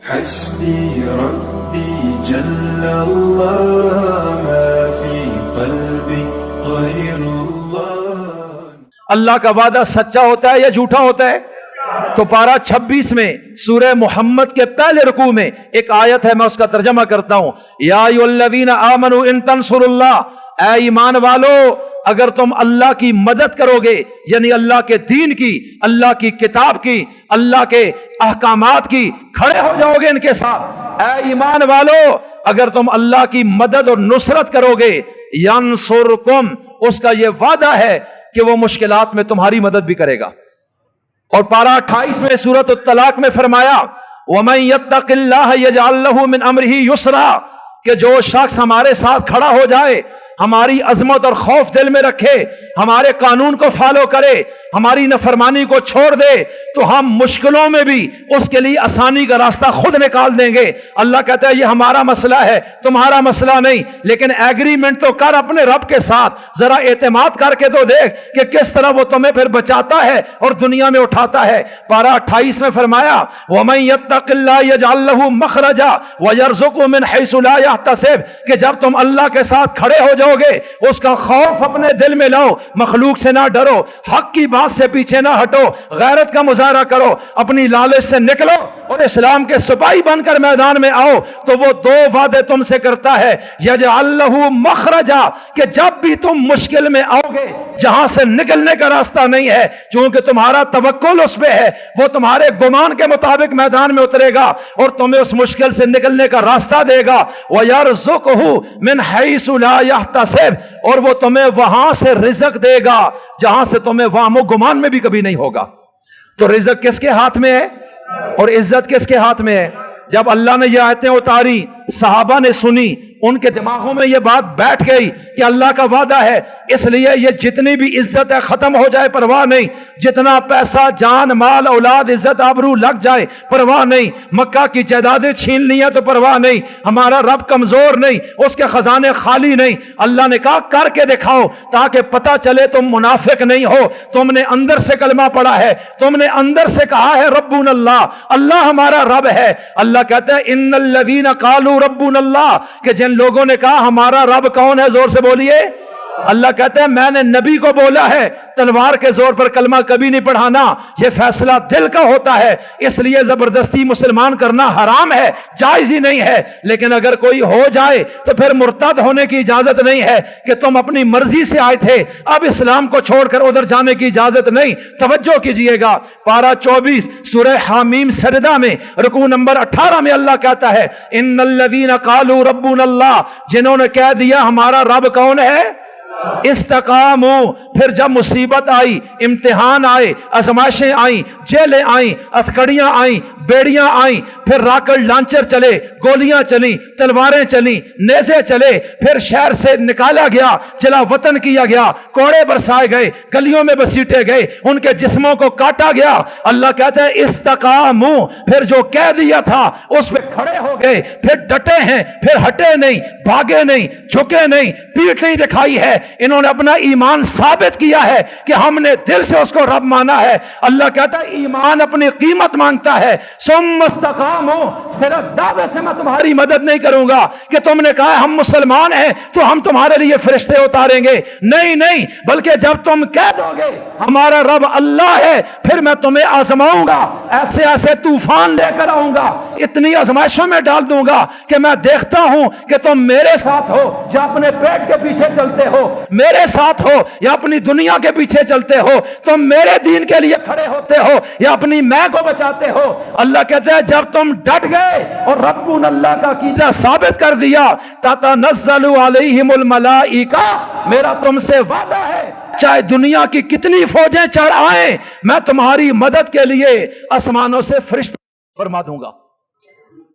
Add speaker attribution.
Speaker 1: حسبي ربي جل الله ما في قلبي غير الله۔
Speaker 2: اللہ کا وعدہ سچا ہوتا ہے یا جھوٹا ہوتا ہے؟ تو پارہ 26 میں سورہ محمد کے پہلے رکوع میں ایک آیت ہے، میں اس کا ترجمہ کرتا ہوں۔ یا ایھا الذین آمنوا ان تنصروا اللہ، اے ایمان والو اگر تم اللہ کی مدد کرو گے، یعنی اللہ کے دین کی، اللہ کی کتاب کی، اللہ کے احکامات کی، کھڑے ہو جاؤ گے ان کے ساتھ، اے ایمان والو اگر تم اللہ کی مدد اور نصرت کرو گے، ینصرکم، اس کا یہ وعدہ ہے کہ وہ مشکلات میں تمہاری مدد بھی کرے گا۔ اور پارہ 28 میں سورۃ الطلاق میں فرمایا وَمَن يَتَّقِ اللَّهَ يَجْعَل لَّهُ مِنْ أَمْرِهِ يُسْرًا، کہ جو شخص ہمارے ساتھ کھڑا ہو جائے، ہماری عظمت اور خوف دل میں رکھے، ہمارے قانون کو فالو کرے، ہماری نافرمانی کو چھوڑ دے، تو ہم مشکلوں میں بھی اس کے لیے آسانی کا راستہ خود نکال دیں گے۔ اللہ کہتا ہے یہ ہمارا مسئلہ ہے، تمہارا مسئلہ نہیں، لیکن ایگریمنٹ تو کر اپنے رب کے ساتھ، ذرا اعتماد کر کے تو دیکھ کہ کس طرح وہ تمہیں پھر بچاتا ہے اور دنیا میں اٹھاتا ہے۔ پارہ 28 میں فرمایا وَمَن يَتَّقِ اللَّهَ يَجْعَل لَّهُ مَخْرَجًا وَيَرْزُقْهُ مِنْ حَيْثُ لَا يَحْتَسِبُ، کہ جب تم اللہ کے ساتھ کھڑے ہو گے اس کا خوف اپنے دل میں لاؤ، مخلوق سے نہ ڈرو، حق کی بات سے پیچھے نہ ہٹو، غیرت کا مظاہرہ کرو، اپنی لالچ سے نکلو اور اسلام کے سپاہی بن کر میدان میں آؤ، تو وہ دو وعدے تم سے کرتا ہے، یجعل لہ مخرجا، کہ جب بھی تم مشکل میں آؤ گے، جہاں سے نکلنے کا راستہ نہیں ہے، چونکہ تمہارا توکل اس پہ ہے، وہ تمہارے گمان کے مطابق میدان میں اترے گا اور تمہیں اس مشکل سے نکلنے کا راستہ دے گا، وَيَرْزُقْهُ مِنْ حَيْثُ لَا يَحْتَسِبُ، اور وہ تمہیں وہاں سے رزق دے گا جہاں سے تمہیں وہم و گمان میں بھی کبھی نہیں ہوگا۔ تو رزق کس کے ہاتھ میں ہے اور عزت کس کے ہاتھ میں ہے؟ جب اللہ نے یہ آیتیں اتاری، صحابہ نے سنی، ان کے دماغوں میں یہ بات بیٹھ گئی کہ اللہ کا وعدہ ہے، اس لیے یہ جتنی بھی عزت ہے ختم ہو جائے پرواہ نہیں، جتنا پیسہ جان مال اولاد عزت آبرو لگ جائے پرواہ نہیں، مکہ کی جائیدادیں چھین لی ہیں تو پرواہ نہیں، ہمارا رب کمزور نہیں، اس کے خزانے خالی نہیں۔ اللہ نے کہا کر کے دکھاؤ تاکہ پتہ چلے تم منافق نہیں ہو، تم نے اندر سے کلمہ پڑھا ہے، تم نے اندر سے کہا ہے ربنا اللہ، اللہ ہمارا رب ہے۔ اللہ کہتا ہے ان الذین قالوا ربنا اللہ، کہ جن لوگوں نے کہا ہمارا رب کون ہے، زور سے بولیے۔ اللہ کہتے ہیں میں نے نبی کو بولا ہے، تلوار کے زور پر کلمہ کبھی نہیں پڑھانا، یہ فیصلہ دل کا ہوتا ہے، اس لیے زبردستی مسلمان کرنا حرام ہے، جائز ہی نہیں ہے، لیکن اگر کوئی ہو جائے تو پھر مرتد ہونے کی اجازت نہیں ہے کہ تم اپنی مرضی سے آئے تھے، اب اسلام کو چھوڑ کر ادھر جانے کی اجازت نہیں۔ توجہ کیجئے گا، پارہ 24 سورہ حامیم سجدہ میں رکوع نمبر 18 میں اللہ کہتا ہے ان الذین قالوا ربنا اللہ، جنہوں نے کہہ دیا ہمارا رب کون ہے، استقاموا، پھر جب مصیبت آئی، امتحان آئے، آزمائشیں آئیں، جیلیں آئیں، ہتھکڑیاں آئیں، بیڑیاں آئیں، پھر راکٹ لانچر چلے، گولیاں چلیں، تلواریں چلیں، نیزے چلے، پھر شہر سے نکالا گیا، جلا وطن کیا گیا، کوڑے برسائے گئے، گلیوں میں بسیٹے گئے، ان کے جسموں کو کاٹا گیا، اللہ کہتا ہے استقاموا، پھر جو کہہ دیا تھا اس پہ کھڑے ہو گئے، پھر ڈٹے ہیں، پھر ہٹے نہیں، بھاگے نہیں، جھکے نہیں، پیٹھ نہیں دکھائی ہے، انہوں نے اپنا ایمان ثابت کیا ہے کہ ہم نے دل سے اس کو رب مانا ہے۔ اللہ کہتا ہے ایمان اپنی قیمت مانگتا ہے۔ ثم استقاموا، صرف دعوے سے میں تمہاری مدد نہیں کروں گا کہ تم نے کہا ہم مسلمان ہیں تو ہم تمہارے لیے فرشتے اتاریں گے، نہیں نہیں، بلکہ جب تم کہہ دو گے ہمارا رب اللہ ہے، پھر میں تمہیں آزماؤں گا، ایسے ایسے طوفان لے کر آؤں گا، اتنی آزمائشوں میں ڈال دوں گا کہ میں دیکھتا ہوں کہ تم میرے ساتھ ہو یا اپنے پیٹ کے پیچھے چلتے ہو، میرے ساتھ ہو یا اپنی دنیا کے پیچھے چلتے ہو، تم میرے دین کے لیے کھڑے ہوتے ہو یا اپنی میں کو بچاتے ہو۔ اللہ کہتا ہے جب تم ڈٹ گئے اور ربنا اللہ کا عقیدہ ثابت کر دیا، تتنزل علیہم الملائکہ، میرا تم سے وعدہ ہے چاہے دنیا کی کتنی فوجیں چڑھ آئیں، میں تمہاری مدد کے لیے آسمانوں سے فرشتے فرما دوں گا۔